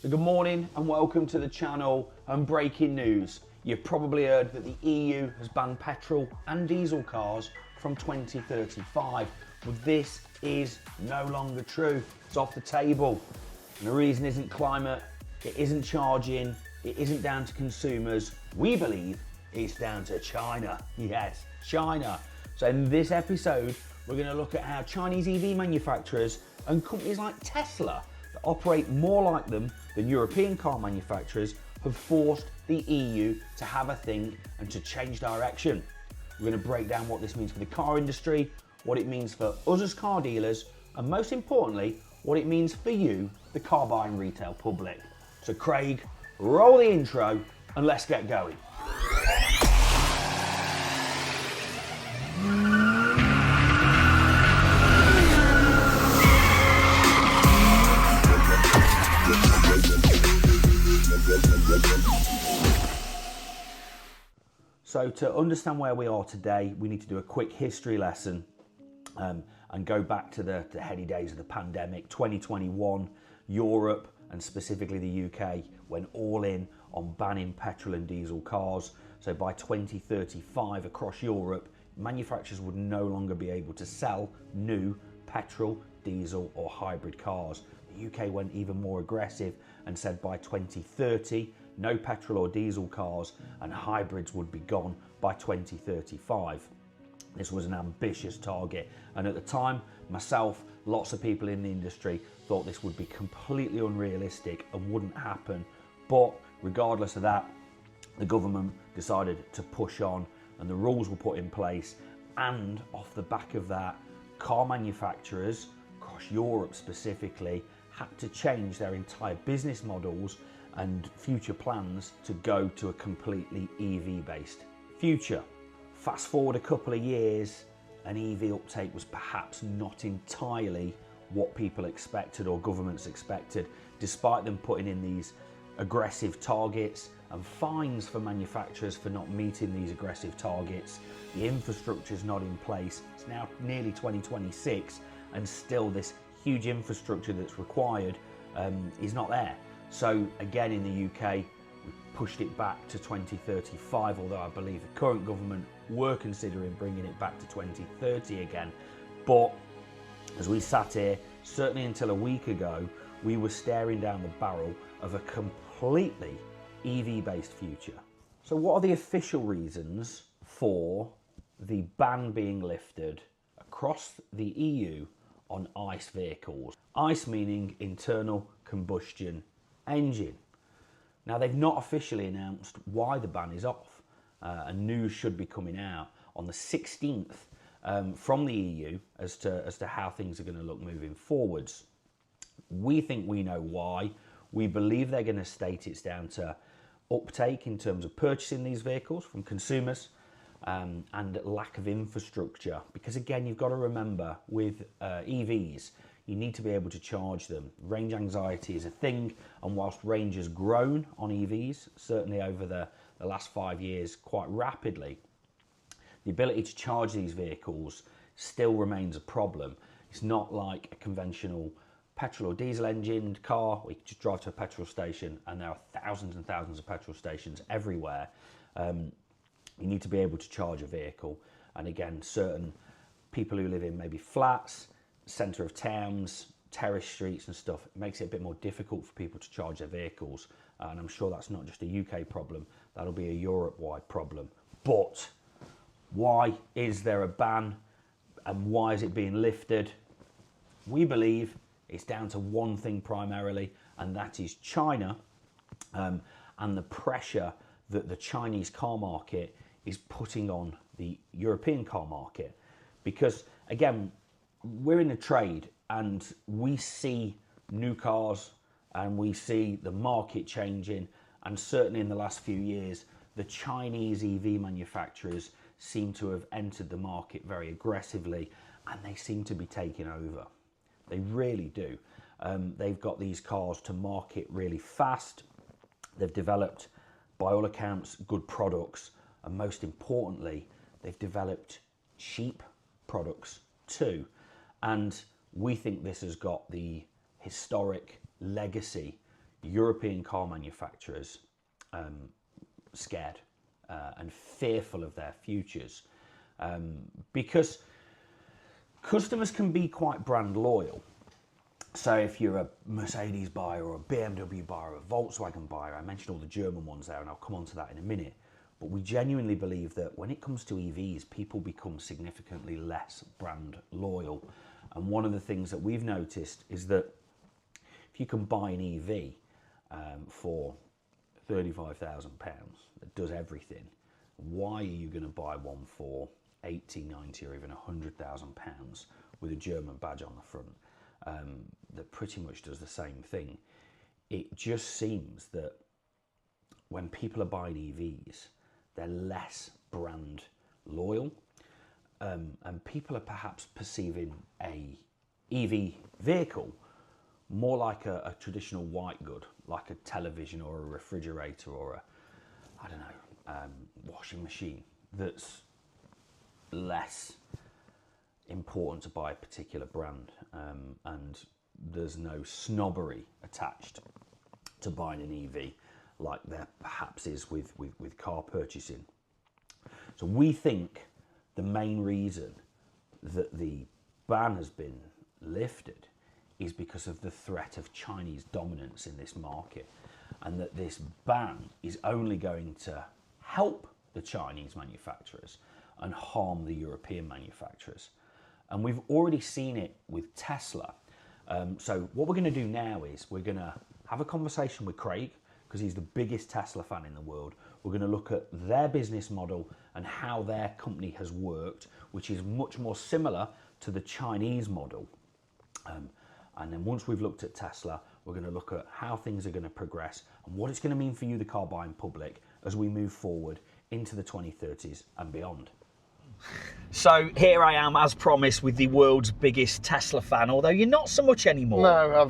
Good morning and welcome to the channel. And breaking news, you've probably heard that the EU has banned petrol and diesel cars from 2035, but this is no longer true. It's off the table, and the reason isn't climate, it isn't charging, it isn't down to consumers. We believe it's down to China. Yes, China. So in this episode, we're going to look at how Chinese EV manufacturers and companies like Tesla that operate more like them than European car manufacturers have forced the EU to have a think and to change direction. We're going to break down what this means for the car industry, what it means for us as car dealers, and most importantly, what it means for you, the car buying retail public. So Craig, roll the intro and let's get going. So to understand where we are today, we need to do a quick history lesson and go back to the heady days of the pandemic. 2021, Europe and specifically the UK went all in on banning petrol and diesel cars. So by 2035 across Europe, manufacturers would no longer be able to sell new petrol, diesel or hybrid cars. The UK went even more aggressive and said by 2030, no petrol or diesel cars and hybrids would be gone by 2035. This was an ambitious target, and at the time, myself, lots of people in the industry thought this would be completely unrealistic and wouldn't happen. But regardless of that, the government decided to push on and the rules were put in place, and off the back of that, car manufacturers across Europe specifically had to change their entire business models and future plans to go to a completely EV based future. Fast forward a couple of years, and EV uptake was perhaps not entirely what people expected or governments expected, despite them putting in these aggressive targets and fines for manufacturers for not meeting these aggressive targets. The infrastructure is not in place. It's now nearly 2026 and still this huge infrastructure that's required is not there. So again, in the UK, we pushed it back to 2035, although I believe the current government were considering bringing it back to 2030 again. But as we sat here, certainly until a week ago, we were staring down the barrel of a completely EV-based future. So what are the official reasons for the ban being lifted across the EU on ICE vehicles? ICE meaning internal combustion engine. Now, they've not officially announced why the ban is off, and news should be coming out on the 16th from the EU as to how things are going to look moving forwards. We think we know why. We believe they're going to state it's down to uptake in terms of purchasing these vehicles from consumers and lack of infrastructure. Because again, you've got to remember with EVs, you need to be able to charge them. Range anxiety is a thing, and whilst range has grown on EVs, certainly over the last 5 years quite rapidly, the ability to charge these vehicles still remains a problem. It's not like a conventional petrol or diesel engined car where you can just drive to a petrol station and there are thousands and thousands of petrol stations everywhere. You need to be able to charge a vehicle, and again, certain people who live in maybe flats, centre of towns, terrace streets and stuff, it makes it a bit more difficult for people to charge their vehicles, and I'm sure that's not just a UK problem, that'll be a Europe-wide problem. But why is there a ban and why is it being lifted? We believe it's down to one thing primarily, and that is China and the pressure that the Chinese car market is putting on the European car market. Because again, we're in a trade and we see new cars and we see the market changing, and certainly in the last few years, the Chinese EV manufacturers seem to have entered the market very aggressively and they seem to be taking over. They really do. They've got these cars to market really fast. They've developed, by all accounts, good products, and most importantly, they've developed cheap products too. And we think this has got the historic legacy European car manufacturers scared and fearful of their futures, because customers can be quite brand loyal. So if you're a Mercedes buyer or a BMW buyer or a Volkswagen buyer, I mentioned all the German ones there, and I'll come on to that in a minute, but we genuinely believe that when it comes to EVs, people become significantly less brand loyal. And one of the things that we've noticed is that if you can buy an EV for £35,000 that does everything, why are you going to buy one for 80, 90 or even £100,000 with a German badge on the front that pretty much does the same thing? It just seems that when people are buying EVs, they're less brand loyal, and people are perhaps perceiving a EV vehicle more like a traditional white good, like a television or a refrigerator or a, I don't know, washing machine, that's less important to buy a particular brand, and there's no snobbery attached to buying an EV like there perhaps is with car purchasing. So we think the main reason that the ban has been lifted is because of the threat of Chinese dominance in this market, and that this ban is only going to help the Chinese manufacturers and harm the European manufacturers. And we've already seen it with Tesla. So what we're going to do now is we're going to have a conversation with Craig, because he's the biggest Tesla fan in the world. We're going to look at their business model and how their company has worked, which is much more similar to the Chinese model. And then once we've looked at Tesla, we're going to look at how things are going to progress and what it's going to mean for you, the car buying public, as we move forward into the 2030s and beyond. So here I am, as promised, with the world's biggest Tesla fan, although you're not so much anymore. No,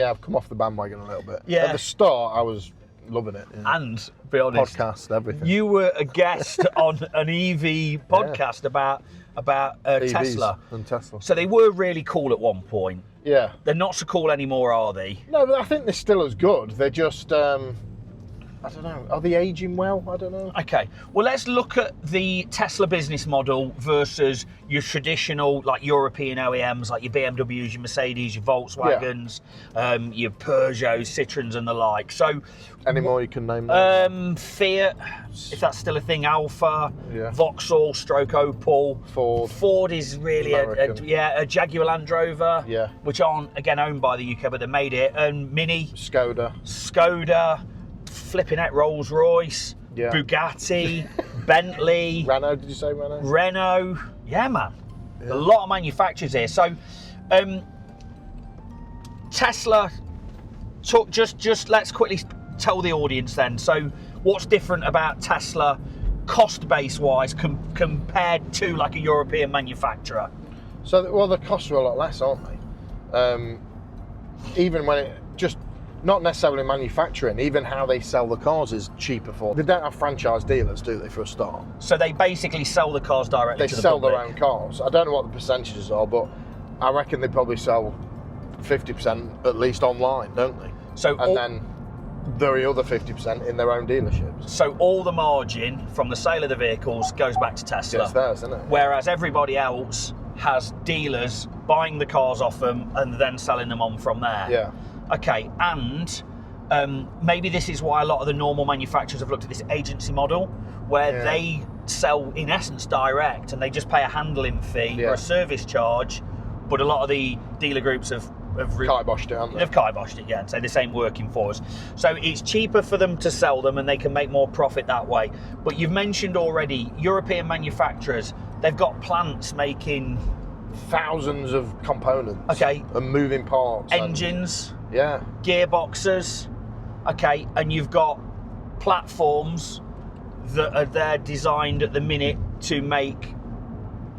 I've come off the bandwagon a little bit. Yeah. At the start, I was loving it. Yeah. And, be honest, podcast, everything. You were a guest on an EV podcast about Tesla. And Tesla. So they were really cool at one point. Yeah. They're not so cool anymore, are they? No, but I think they're still as good. They're just, I don't know, are they aging well? I don't know. Okay, well, let's look at the Tesla business model versus your traditional, like, European OEMs, like your BMWs, your Mercedes, your Volkswagens, your Peugeots, Citroens and the like. So, any more you can name? Fiat, if that's still a thing, Alfa, Yeah. Vauxhall, stroke Opel. Ford is really a Jaguar Land Rover, Yeah. which aren't, again, owned by the UK, but they made it, and Mini. Skoda, flipping out Rolls Royce, Yeah. Bugatti, Bentley, Renault, did you say Renault? Renault. Yeah, man. Yeah. A lot of manufacturers here. So, Tesla, just let's quickly tell the audience then. So, what's different about Tesla cost base wise compared to like a European manufacturer? So, well, the costs are a lot less, aren't they? Even when it just, not necessarily manufacturing, even how they sell the cars is cheaper for them. They don't have franchise dealers, do they, for a start? So they basically sell the cars directly to the public? They sell their own cars. I don't know what the percentages are, but I reckon they probably sell 50% at least online, don't they? So then the other 50% in their own dealerships. So all the margin from the sale of the vehicles goes back to Tesla. It's theirs, isn't it? Whereas everybody else has dealers buying the cars off them and then selling them on from there. Yeah. Okay, and maybe this is why a lot of the normal manufacturers have looked at this agency model, where they sell in essence direct and they just pay a handling fee or a service charge, but a lot of the dealer groups have kiboshed it, haven't they? They've kiboshed it, and say this ain't working for us. So it's cheaper for them to sell them and they can make more profit that way. But you've mentioned already European manufacturers, they've got plants making thousands of components. Okay. And moving parts. Engines. Yeah. Gearboxes. Okay, and you've got platforms that are there designed at the minute to make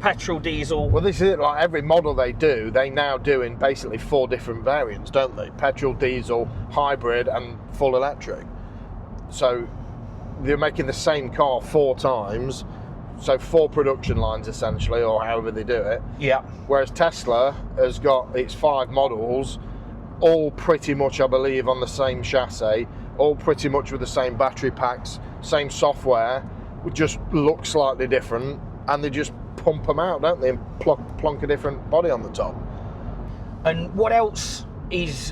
petrol, diesel. Well, this is it. Like every model they do, they now do in basically 4 different variants, don't they? Petrol, diesel, hybrid, and full electric. So they're making the same car 4 times. So 4 production lines essentially, or however they do it. Yeah. Whereas Tesla has got its 5 models, all pretty much, I believe, on the same chassis, all pretty much with the same battery packs, same software, just look slightly different, and they just pump them out, don't they, and plonk a different body on the top. And what else is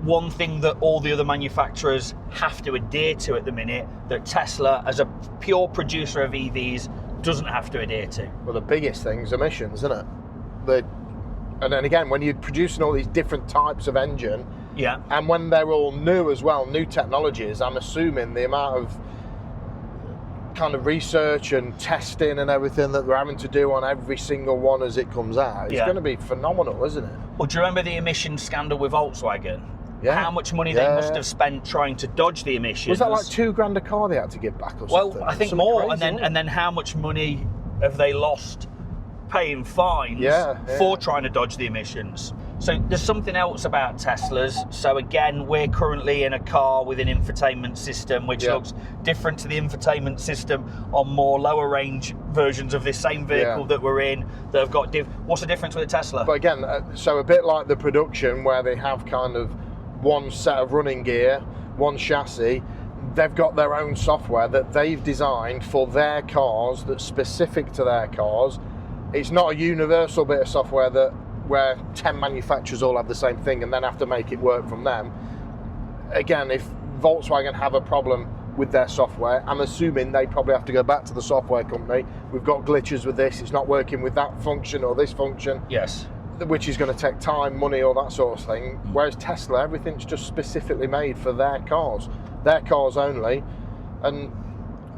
one thing that all the other manufacturers have to adhere to at the minute that Tesla, as a pure producer of EVs, doesn't have to adhere to? Well, the biggest thing is emissions, isn't it? And then again, when you're producing all these different types of engine, yeah, and when they're all new as well, new technologies, I'm assuming the amount of kind of research and testing and everything that they're having to do on every single one as it comes out, it's going to be phenomenal, isn't it? Well, do you remember the emission scandal with Volkswagen? Yeah. How much money they must have spent trying to dodge the emissions? Was that like $2,000 a car they had to give back or something? Well, I think more, crazy, and then how much money have they lost paying fines for trying to dodge the emissions? So there's something else about Teslas. So again, we're currently in a car with an infotainment system which looks different to the infotainment system on more lower range versions of this same vehicle that we're in that have got what's the difference with a Tesla? But again, so a bit like the production where they have kind of one set of running gear, one chassis, they've got their own software that they've designed for their cars, that's specific to their cars. It's not a universal bit of software where 10 manufacturers all have the same thing and then have to make it work from them. Again, if Volkswagen have a problem with their software, I'm assuming they probably have to go back to the software company. We've got glitches with this, it's not working with that function or this function. Yes. Which is going to take time, money, all that sort of thing. Whereas Tesla, everything's just specifically made for their cars only. And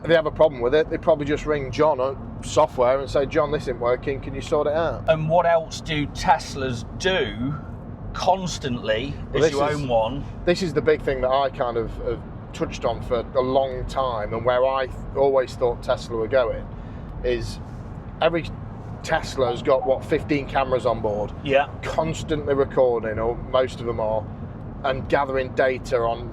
if they have a problem with it, they probably just ring John at software and say, John, this isn't working, can you sort it out? And what else do Teslas do constantly as you own one? This is the big thing that I kind of have touched on for a long time, and where I always thought Tesla were going is every Tesla's got 15 cameras on board, constantly recording, or most of them are, and gathering data on.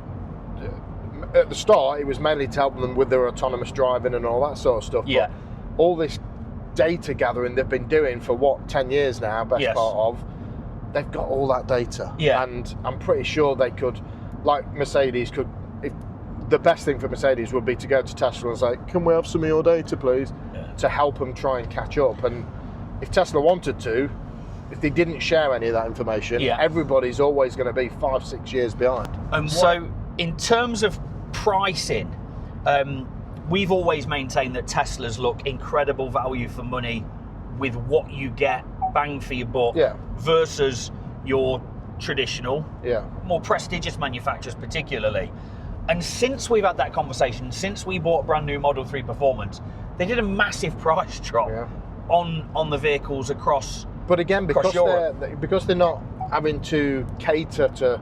At the start, it was mainly to help them with their autonomous driving and all that sort of stuff. Yeah. But all this data gathering they've been doing for 10 years now, best part of, they've got all that data. Yeah. And I'm pretty sure they could, like Mercedes could, if the best thing for Mercedes would be to go to Tesla and say, can we have some of your data, please? To help them try and catch up. And if Tesla wanted to, if they didn't share any of that information, everybody's always going to be 5-6 years behind. So in terms of pricing, we've always maintained that Teslas look incredible value for money with what you get bang for your buck versus your traditional, more prestigious manufacturers particularly. And since we've had that conversation, since we bought a brand new Model 3 Performance, they did a massive price drop on the vehicles across Europe. But again, because they're not having to cater to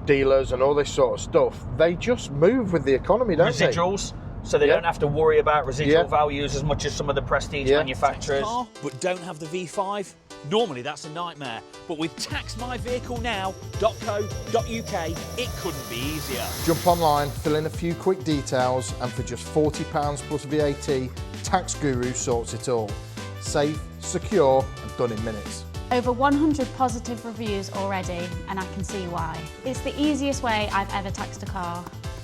dealers and all this sort of stuff, they just move with the economy, don't they? Residuals, so they don't have to worry about residual values as much as some of the prestige manufacturers. But don't have the V5? Normally that's a nightmare, but with taxmyvehiclenow.co.uk it couldn't be easier. Jump online, fill in a few quick details, and for just £40 plus VAT, Tax Guru sorts it all. Safe, secure, and done in minutes. Over 100 positive reviews already, and I can see why. It's the easiest way I've ever taxed a car.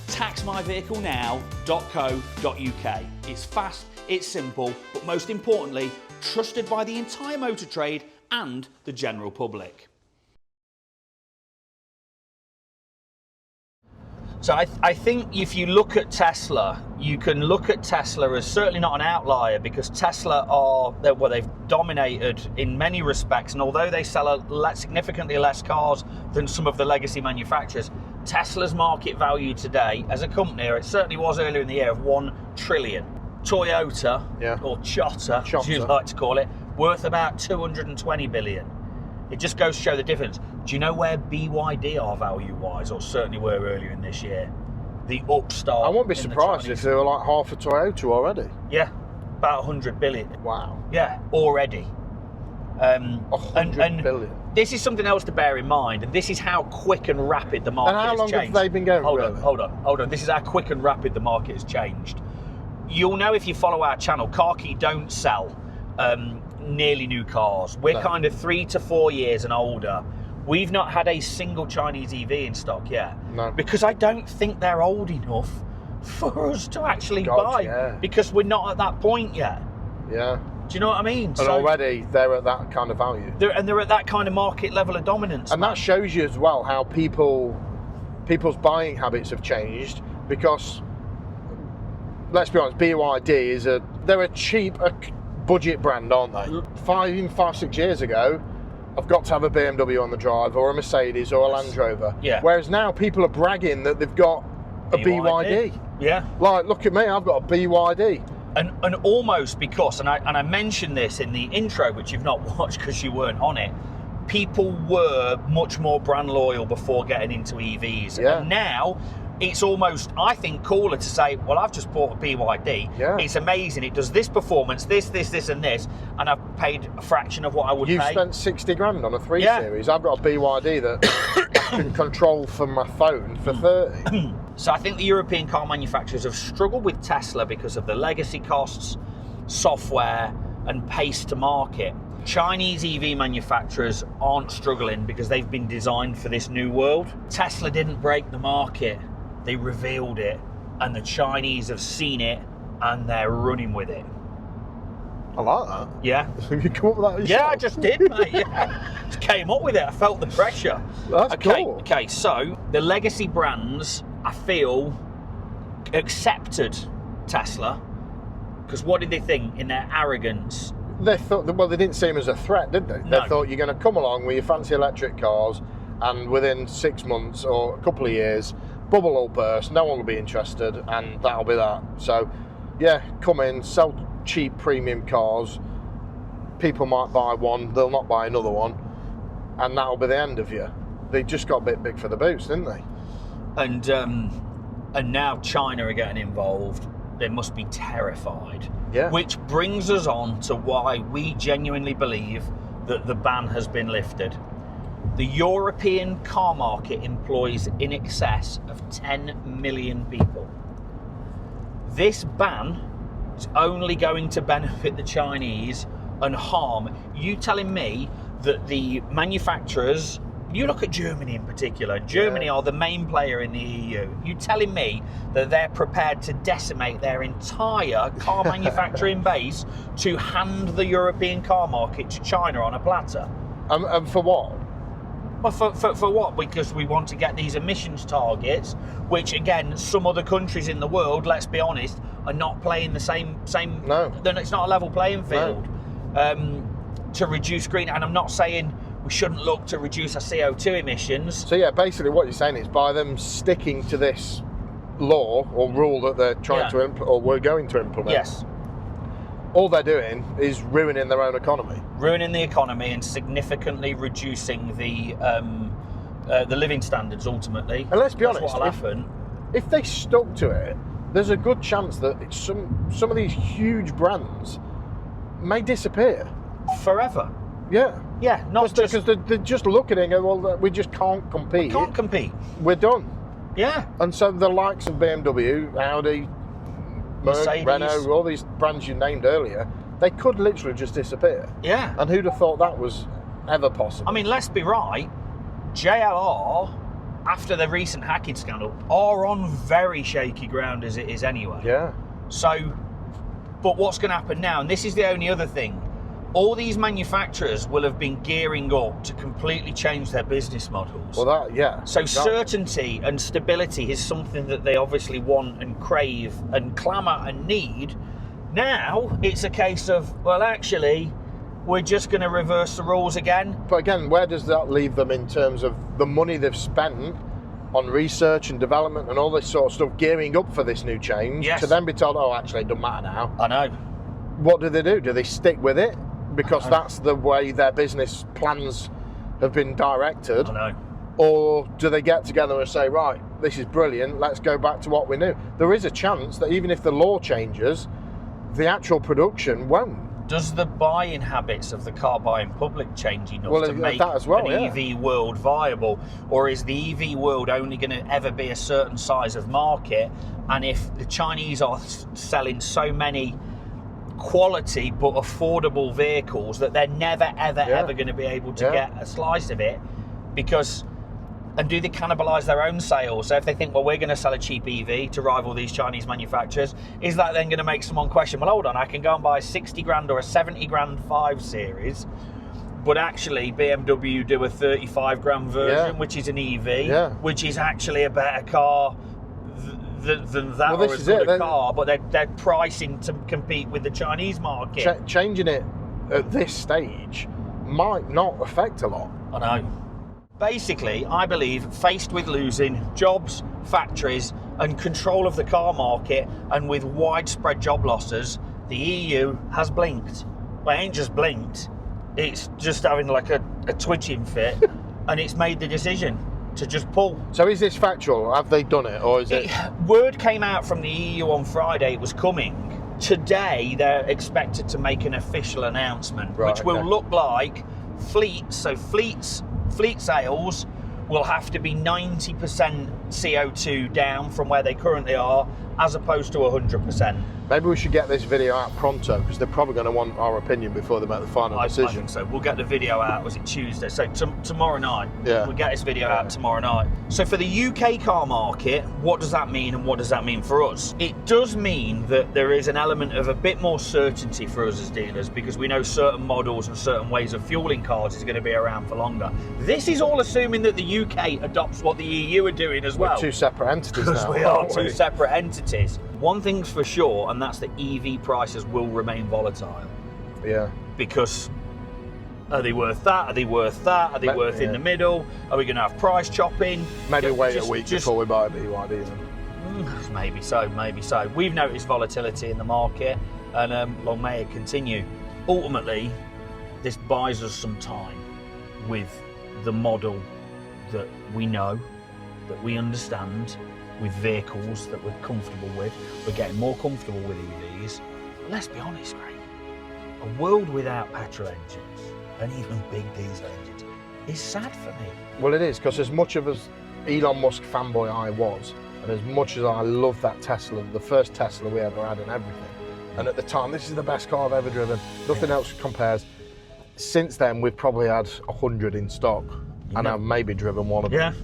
taxmyvehclenow.co.uk. It's fast, it's simple, but most importantly, trusted by the entire motor trade and the general public. So I think if you look at Tesla, you can look at Tesla as certainly not an outlier, because Tesla they've dominated in many respects, and although they sell significantly less cars than some of the legacy manufacturers, Tesla's market value today as a company, or it certainly was earlier in the year, of 1 trillion. Toyota, or Chota, as you like to call it, worth about 220 billion. It just goes to show the difference. Do you know where BYD are value-wise, or certainly were earlier in this year? The upstart. I wouldn't be surprised if they were like half a Toyota already. Yeah, about 100 billion. Wow. Yeah, already. 100 billion. This is something else to bear in mind, and this is how quick and rapid the market has changed. And how long have they been going? Hold on. This is how quick and rapid the market has changed. You'll know if you follow our channel, Car Key don't sell nearly new cars. We're kind of 3 to 4 years and older. We've not had a single Chinese EV in stock yet. No. Because I don't think they're old enough for us to actually buy. Yeah. Because we're not at that point yet. Yeah. Do you know what I mean? And already they're at that kind of value. They're at that kind of market level of dominance. And that shows you as well how people's buying habits have changed, because let's be honest, BYD they're a cheap budget brand, aren't they? Even 5-6 years ago, I've got to have a BMW on the drive, or a Mercedes, or a Land Rover. Yeah. Whereas now people are bragging that they've got a BYD. Yeah. Like, look at me, I've got a BYD. And almost because, and I mentioned this in the intro, which you've not watched because you weren't on it, people were much more brand loyal before getting into EVs. Yeah. And now it's almost, I think, cooler to say, well, I've just bought a BYD. Yeah. It's amazing. It does this performance, this, and this, and I've paid a fraction of what I would pay. You've spent 60 grand on a 3 Yeah. Series. I've got a BYD that I can control from my phone for 30. So I think the European car manufacturers have struggled with Tesla because of the legacy costs, software, and pace to market. Chinese EV manufacturers aren't struggling because they've been designed for this new world. Tesla didn't break the market, they revealed it, and the Chinese have seen it and they're running with it. I like that. Yeah. You come up with that yourself? Yeah, I just did, mate. Yeah. Just came up with it. I felt the pressure. That's cool. Okay, so the legacy brands, I feel, accepted Tesla because what did they think in their arrogance? They thought, well, they didn't see him as a threat, did they? No. They thought, you're going to come along with your fancy electric cars, and within 6 months or a couple of years, bubble will burst, no one will be interested, and that'll be that. So, yeah, come in, sell cheap premium cars. People might buy one, they'll not buy another one, and that'll be the end of you. They just got a bit big for the boots, didn't they? And now China are getting involved. They must be terrified. Yeah. Which brings us on to why we genuinely believe that the ban has been lifted. The European car market employs in excess of 10 million people. This ban is only going to benefit the Chinese and harm. You telling me that the manufacturers, you look at Germany in particular, Germany are the main player in the EU. You telling me that they're prepared to decimate their entire car manufacturing base to hand the European car market to China on a platter? And for what? Well, for what? Because we want to get these emissions targets, which again, some other countries in the world, let's be honest, are not playing the same. No. It's not a level playing field. To reduce green, and I'm not saying we shouldn't look to reduce our CO2 emissions. So yeah, basically what you're saying is, by them sticking to this law or rule that they're trying to implement, or we're going to implement, Yes. all they're doing is ruining their own economy. Ruining the economy and significantly reducing the living standards ultimately. And let's be That's honest, what'll happen. if they stuck to it, there's a good chance that some of these huge brands may disappear. Forever. Yeah. Yeah, not just... Because they just look at it and go, well, we just can't compete. We can't compete. We're done. Yeah. And so the likes of BMW, Audi, Mercedes, Renault, all these brands you named earlier, they could literally just disappear. Yeah. And who'd have thought that was ever possible? I mean, let's be right, JLR, after the recent hacking scandal, are on very shaky ground as it is anyway. Yeah. So, but what's going to happen now, and this is the only other thing, all these manufacturers will have been gearing up to completely change their business models. Well, that, yeah. So exactly. certainty and stability is something that they obviously want and crave and clamour and need. Now it's a case of, well, actually, we're just going to reverse the rules again. But again, where does that leave them in terms of the money they've spent on research and development and all this sort of stuff, gearing up for this new change, Yes. to then be told, oh, actually, it doesn't matter now? I know. What do? Do they stick with it? Because that's the way their business plans have been directed. I know. Or do they get together and say, right, this is brilliant, let's go back to what we knew? There is a chance that even if the law changes, the actual production won't. Does the buying habits of the car buying public change enough to make that as well, an EV world viable? Or is the EV world only going to ever be a certain size of market? And if the Chinese are selling so many quality but affordable vehicles that they're never ever going to be able to get a slice of it, Because, and do they cannibalise their own sales? So if they think, well, we're going to sell a cheap EV to rival these Chinese manufacturers, is that then going to make someone question, well, hold on, I can go and buy a 60 grand or a 70 grand 5 Series, but actually BMW do a 35 grand version, which is an EV, which is actually a better car than that, or as good a car, but they're pricing to compete with the Chinese market. Changing it at this stage might not affect a lot. I know. Basically, I believe, faced with losing jobs, factories, and control of the car market, and with widespread job losses, the EU has blinked. Well, it ain't just blinked, it's just having like a twitching fit, and it's made the decision to just pull. So is this factual? Have they done it, or is it? Word came out from the EU on Friday it was coming. Today, they're expected to make an official announcement, which will look like fleet sales will have to be 90% CO2 down from where they currently are, as opposed to 100%. Maybe we should get this video out pronto, because they're probably going to want our opinion before they make the final decision. I think so. We'll get the video out, was it Tuesday? So tomorrow night. Yeah. We'll get this video out tomorrow night. So for the UK car market, what does that mean, and what does that mean for us? It does mean that there is an element of a bit more certainty for us as dealers, because we know certain models and certain ways of fueling cars is going to be around for longer. This is all assuming that the UK adopts what the EU are doing as well. We're two separate entities now. Because we are two separate entities. One thing's for sure, and that's that EV prices will remain volatile. Yeah. Because are they worth that? Are they worth that? Are they worth in the middle? Are we going to have price chopping? Maybe wait a week before we buy a BYD then. Maybe so, maybe so. We've noticed volatility in the market, and long may it continue. Ultimately, this buys us some time with the model that we know, that we understand, with vehicles that we're comfortable with. We're getting more comfortable with EVs. But let's be honest, Craig, a world without petrol engines, and even big diesel engines, is sad for me. Well, it is, because as much of as Elon Musk fanboy I was, and as much as I love that Tesla, the first Tesla we ever had and everything, and at the time, this is the best car I've ever driven, nothing else compares. Since then, we've probably had 100 in stock, and I've maybe driven one of them.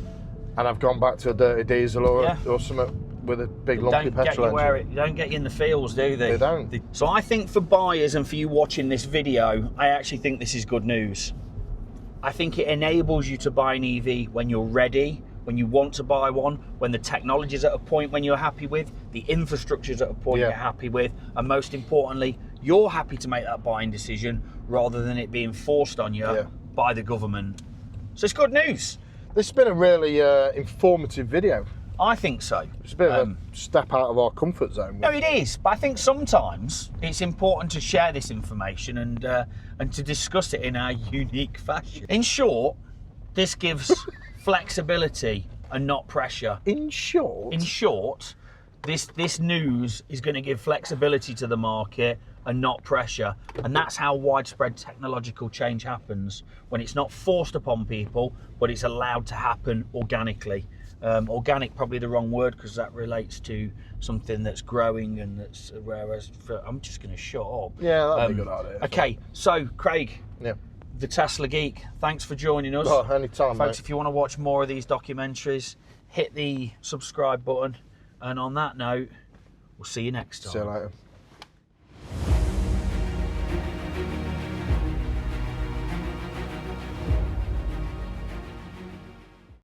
And I've gone back to a dirty diesel or something with a big lumpy petrol engine. They don't get you in the feels, do they? They don't. So I think for buyers and for you watching this video, I actually think this is good news. I think it enables you to buy an EV when you're ready, when you want to buy one, when the technology's at a point when you're happy with, the infrastructure's at a point you're happy with, and most importantly, you're happy to make that buying decision rather than it being forced on you by the government. So it's good news. This has been a really informative video. I think so. It's a bit of a step out of our comfort zone. No, it is. But I think sometimes it's important to share this information and to discuss it in our unique fashion. In short, this gives flexibility and not pressure. In short? In short, this news is going to give flexibility to the market and not pressure, and that's how widespread technological change happens, when it's not forced upon people but it's allowed to happen organically. Organic probably the wrong word, because that relates to something that's growing, and that's, whereas I'm just going to shut up. Yeah, that'd be a good idea. Okay, so Craig, the Tesla Geek, thanks for joining us. Oh, anytime, folks, mate. if you want to watch more of these documentaries, hit the subscribe button, and on that note, we'll see you next time. See you later.